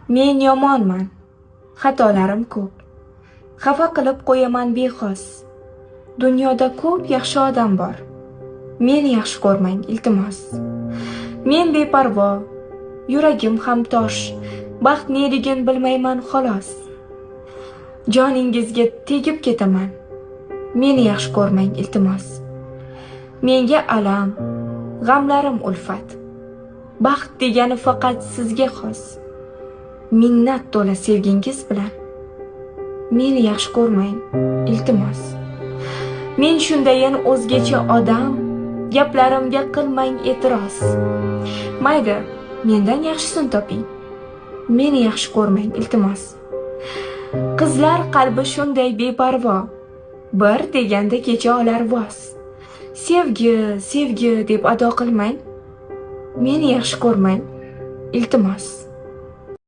Men yomonman, xatolarim ko'p. Xafa qilib qo'yaman bexos. Dunyoda ko'p yaxshi odam bor. Meni yaxshi ko'rmang, iltimos. Men beparvo, yuragim ham tosh. Baxt neligin bilmayman xolos. Joningizga tegib ketaman. Meni yaxshi ko'rmang, iltimos. Menga alam, g'amlarim ulfat. Baxt degani faqat sizga xos. Minnat to'la sevgingiz bilan meni yaxshi ko'rmang, iltimos. Men shundayin o'zgacha odam, gaplarimga qilmang e'tiroz. Mayli, mendan yaxshisini toping. Meni yaxshi ko'rmang, iltimos. Qizlar qalbi shunday beparvo, bir deganda kecha olar voz. Sevgi, sevgi deb ado qilmang. Meni yaxshi ko'rmang, iltimos.